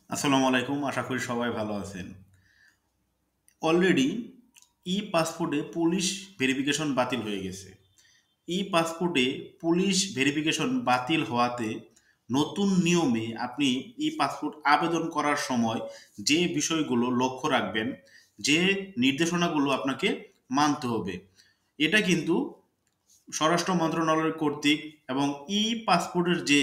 আসসালামু আলাইকুম, আশা করি সবাই ভালো আছেন। অলরেডি ই পাসপোর্টে পুলিশ ভেরিফিকেশন বাতিল হয়ে গেছে। ই পাসপোর্টে পুলিশ ভেরিফিকেশন বাতিল হওয়াতে নতুন নিয়মে আপনি ই পাসপোর্ট আবেদন করার সময় যে বিষয়গুলো লক্ষ্য রাখবেন, যে নির্দেশনাগুলো আপনাকে মানতে হবে, এটা কিন্তু স্বরাষ্ট্র মন্ত্রণালয় কর্তৃক এবং ই পাসপোর্টের যে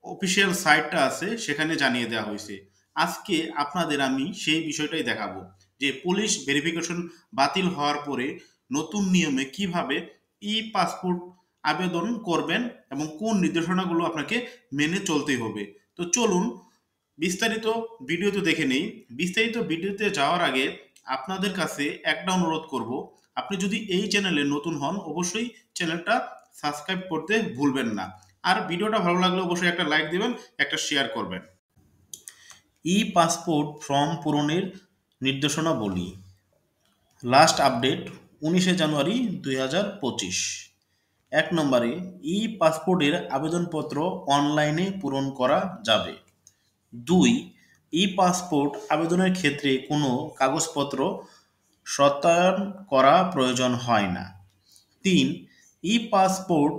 অফিসিয়াল সাইটটা আছে সেখানে জানিয়ে দেওয়া হয়েছে। আজকে আপনাদের আমি সেই বিষয়টাই দেখাবো যে পুলিশ ভেরিফিকেশন বাতিল হওয়ার পরে নতুন নিয়মে কিভাবে ই পাসপোর্ট আবেদন করবেন এবং কোন নির্দেশনাগুলো আপনাকে মেনে চলতে হবে। তো চলুন বিস্তারিত ভিডিওতে দেখে নেই। বিস্তারিত ভিডিওতে যাওয়ার আগে আপনাদের কাছে একটা অনুরোধ করব, আপনি যদি এই চ্যানেলে নতুন হন অবশ্যই চ্যানেলটা সাবস্ক্রাইব করতে ভুলবেন না। আর ভিডিওটা ভালো লাগলে অবশ্যই একটা লাইক দিবেন, একটা শেয়ার করবেন। ই পাসপোর্ট ফর্ম পূরণের নির্দেশনা বলি। লাস্ট আপডেট 19শে জানুয়ারি 2025। 1 নম্বরে, ই পাসপোর্টের আবেদনপত্র অনলাইনে পূরণ করা যাবে। 2, ই পাসপোর্ট আবেদনের ক্ষেত্রে কোনো কাগজপত্র সত্যায়ন করা প্রয়োজন হয় না। 3, ই পাসপোর্ট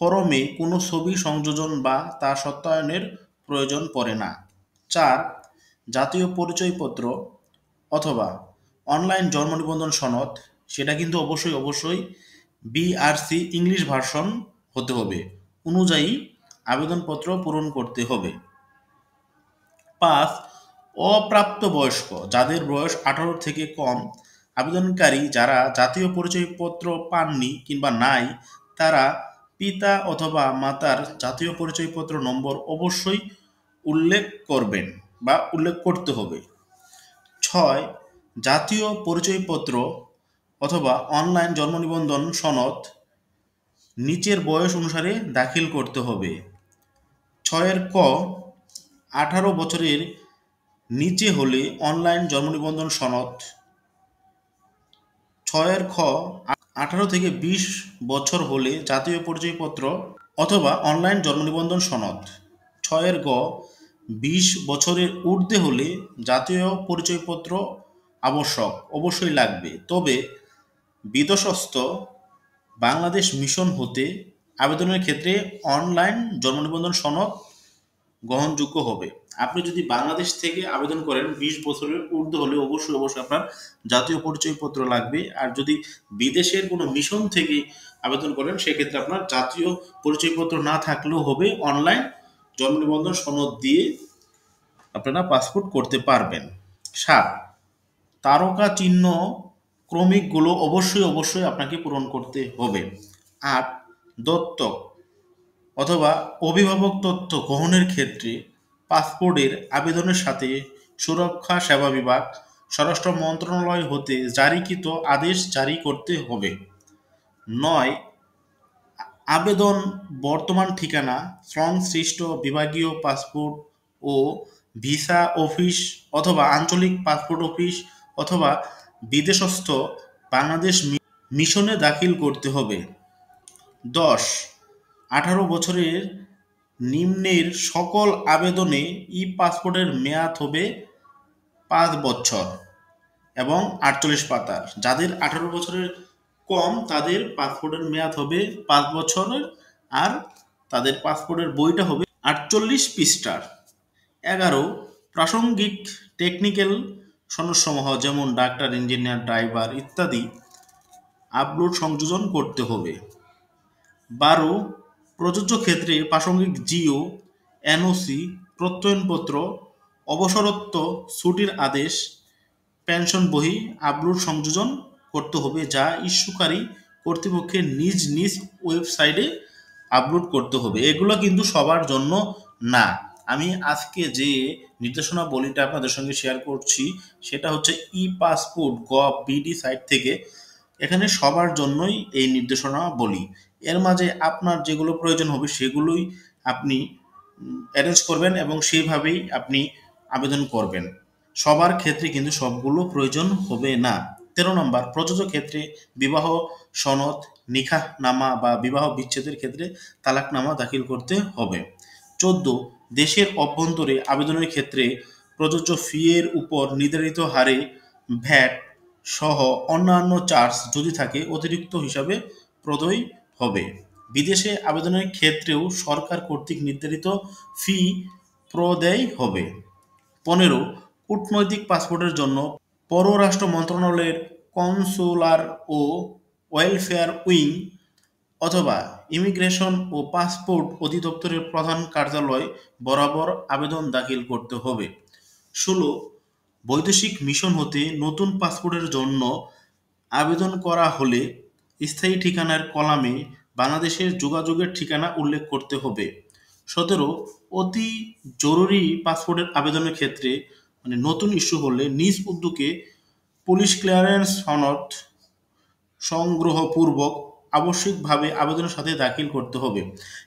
ফরমে কোনো ছবি সংযোজন বা তা সত্যায়নের প্রয়োজন পড়ে না। 4, জাতীয় পরিচয়পত্র অথবা অনলাইন জন্ম নিবন্ধন সনদ, সেটা কিন্তু অবশ্যই বিআরসি ইংলিশ ভার্সন হতে হবে, অনুযায়ী আবেদনপত্র পূরণ করতে হবে। 5, অপ্রাপ্তবয়স্ক যাদের বয়স 18 থেকে কম, আবেদনকারী যারা জাতীয় পরিচয়পত্র পাননি কিংবা নাই, তারা পিতা অথবা মাতার জাতীয় পরিচয়পত্র নম্বর অবশ্যই উল্লেখ করবেন বা উল্লেখ করতে হবে। 6, জাতীয় পরিচয়পত্র অথবা অনলাইন জন্ম নিবন্ধন সনদ নিচের বয়স অনুসারে দাখিল করতে হবে। 6 ক, 18 বছরের নিচে হলে অনলাইন জন্ম নিবন্ধন সনদ। 6 খ, 18 থেকে 20 বছর হলে জাতীয় পরিচয়পত্র অথবা অনলাইন জন্ম নিবন্ধন সনদ। 6 গ, 20 বছরের ঊর্ধ্বে হলে জাতীয় পরিচয়পত্র অবশ্যই লাগবে। তবে বিদেশস্থ বাংলাদেশ মিশন হতে আবেদনের ক্ষেত্রে অনলাইন জন্ম নিবন্ধন সনদ গ্রহণযোগ্য হবে। আপনি যদি বাংলাদেশ থেকে আবেদন করেন 20 বছরের ঊর্ধ্বে হলে অবশ্যই আপনার জাতীয় পরিচয়পত্র লাগবে। আর যদি বিদেশের কোনো মিশন থেকে আবেদন করেন সেক্ষেত্রে আপনার জাতীয় পরিচয়পত্র না থাকলেও হবে, অনলাইন জন্ম নিবন্ধন সনদ দিয়ে আপনারা পাসপোর্ট করতে পারবেন। 7, তারকা চিহ্ন ক্রমিকগুলো অবশ্যই আপনাকে পূরণ করতে হবে। 8, দত্তক অথবা অভিভাবক তথ্য গ্রহণের ক্ষেত্রে পাসপোর্টের আবেদনের সাথে সুরক্ষা সেবা বিভাগ, স্বরাষ্ট্র মন্ত্রণালয় হতে জারিকৃত আদেশ জারি করতে হবে। 9, আবেদন বর্তমান ঠিকানা সংশ্লিষ্ট বিভাগীয় পাসপোর্ট ও ভিসা অফিস অথবা আঞ্চলিক পাসপোর্ট অফিস অথবা বিদেশস্থ বাংলাদেশ মিশনে দাখিল করতে হবে। 10, 18 বছরের নিম্নের সকল আবেদনে ই পাসপোর্টের মেয়াদ হবে 5 বছর এবং 48 পাতার। যাদের 18 বছরের কম তাদের পাসপোর্টের মেয়াদ হবে 5 বছরের, আর তাদের পাসপোর্টের বইটা হবে 48 পৃষ্ঠার। 11, প্রাসঙ্গিক টেকনিক্যাল সনদসমূহ যেমন ডাক্তার, ইঞ্জিনিয়ার, ড্রাইভার ইত্যাদি আপলোড সংযোজন করতে হবে। 12, প্রযোজ্য ক্ষেত্রে প্রাসঙ্গিক জিও, এনওসি, প্রত্যয়নপত্র, অবসরোত্তর ছুটির আদেশ, পেনশন বহি আপলোড সংযোজন করতে হবে, যা ইস্যুকারী কর্তৃপক্ষের নিজ ওয়েবসাইটে আপলোড করতে হবে। এগুলো কিন্তু সবার জন্য না। আমি আজকে যে নির্দেশনা বলিটা আপনাদের সঙ্গে শেয়ার করছি সেটা হচ্ছে ই পাসপোর্ট গভ বিডি সাইট থেকে। এখানে সবার জন্যই এই নির্দেশনা বলি। এর মাঝে আপনার যেগুলো প্রয়োজন হবে সেগুলোই আপনি অ্যারেঞ্জ করবেন এবং সেইভাবেই আপনি আবেদন করবেন। সবার ক্ষেত্রে কিন্তু সবগুলো প্রয়োজন হবে না। 13 নম্বর, প্রযোজ্য ক্ষেত্রে বিবাহ সনদ, নিকাহনামা বা বিবাহ বিচ্ছেদের ক্ষেত্রে তালাকনামা দাখিল করতে হবে। 14, দেশের অভ্যন্তরে আবেদনের ক্ষেত্রে প্রযোজ্য ফি এর উপর নির্ধারিত হারে ভ্যাট সহ অন্যান্য চার্জ যদি থাকে অতিরিক্ত হিসাবে প্রদয় হবে। বিদেশে আবেদনের ক্ষেত্রেও সরকার কর্তৃক নির্ধারিত ফি প্রদেয় হবে। 15 কূটনৈতিক পাসপোর্টের জন্য পররাষ্ট্র মন্ত্রণালয়ের কনসুলার ও ওয়েলফেয়ার উইং অথবা ইমিগ্রেশন ও পাসপোর্ট অধিদপ্তরের প্রধান কার্যালয় বরাবর আবেদন দাখিল করতে হবে। 16 বৈদেশিক মিশন হতে নতুন পাসপোর্টের জন্য আবেদন করা হলে স্থায়ী ঠিকানার কলামে বাংলাদেশের যোগাযোগের ঠিকানা উল্লেখ করতে হবে। 17 অতি জরুরি পাসপোর্টের আবেদনের ক্ষেত্রে নতুন ইস্যু হলে নিজ উদ্যোগে পুলিশ ক্লিয়ারেন্স সনদ সংগ্রহপূর্বক আবশ্যিকভাবে আবেদনের সাথে দাখিল করতে হবে।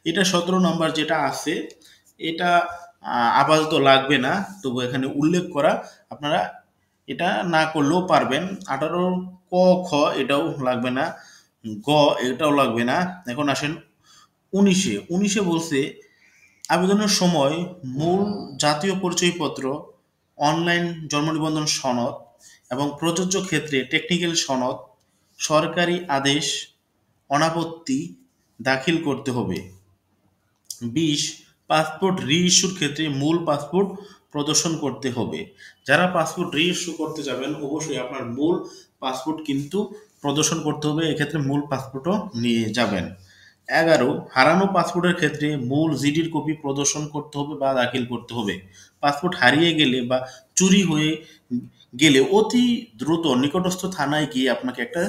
এটা 17 নম্বর যেটা আছে এটা আপাতত লাগবে না, তবু এখানে উল্লেখ করা, আপনারা এটা না করলেও পারবেন। 18 ক খ এটাও লাগবে না, গ এটাও লাগবে না। এখন আসেন 19-এ বলছে আবেদনের সময় মূল জাতীয় পরিচয়পত্র, অনলাইন জন্ম নিবন্ধন সনদ এবং প্রযোজ্য ক্ষেত্রে টেকনিক্যাল সনদ, সরকারি আদেশ, অনাপত্তি দাখিল করতে হবে। 20 পাসপোর্ট রি-ইস্যুর ক্ষেত্রে মূল পাসপোর্ট প্রদর্শন করতে হবে। যারা পাসপোর্ট রি-ইস্যু করতে যাবেন অবশ্যই আপনার মূল পাসপোর্ট কিন্তু প্রদর্শন করতে হবে, এক্ষেত্রে মূল পাসপোর্টও নিয়ে যাবেন। 11 হারানো পাসপোর্টের ক্ষেত্রে মূল জিডির কপি প্রদর্শন করতে হবে বা দাখিল করতে হবে। পাসপোর্ট হারিয়ে গেলে বা চুরি হয়ে গেলে অতি দ্রুত নিকটস্থ থানায় গিয়ে আপনাকে একটা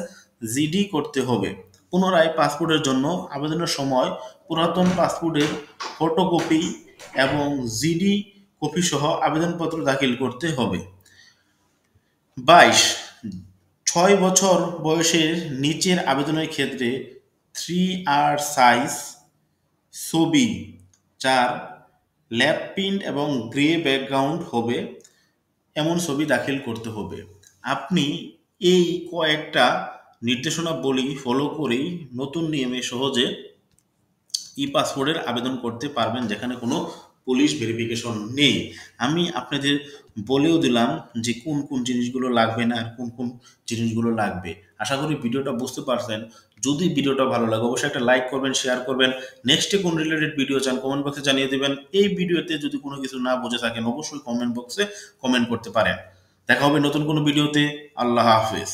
জিডি করতে হবে। পুনরায় পাসপোর্টের জন্য আবেদনের সময় পুরাতন পাসপোর্টের ফটোকপি এবং জিডি কপি সহ আবেদনপত্র দাখিল করতে হবে। 22 6 বছর বয়সের নিচের আবেদনের ক্ষেত্রে 3R সাইজ ছবি, যার লেফট প্রিন্ট এবং গ্রে ব্যাকগ্রাউন্ড হবে এমন ছবি দাখিল করতে হবে। আপনি এই কয়েকটা নির্দেশনাবলী ফলো করেই নতুন নিয়মে সহজে ই পাসপোর্টের আবেদন করতে পারবেন, যেখানে কোনো পুলিশ ভেরিফিকেশন নেই। আমি আপনাদের বলেও দিলাম যে কোন কোন জিনিসগুলো লাগবে না আর কোন কোন জিনিসগুলো লাগবে। আশা করি ভিডিওটা বুঝতে পারছেন। যদি ভিডিওটা ভালো লাগে অবশ্যই একটা লাইক করবেন, শেয়ার করবেন। নেক্সটে কোন রিলেটেড ভিডিও চান কমেন্ট বক্সে জানিয়ে দেবেন। এই ভিডিওতে যদি কোনো কিছু না বুঝে থাকেন অবশ্যই কমেন্ট বক্সে কমেন্ট করতে পারেন। দেখা হবে নতুন কোনো ভিডিওতে। আল্লাহ হাফেজ।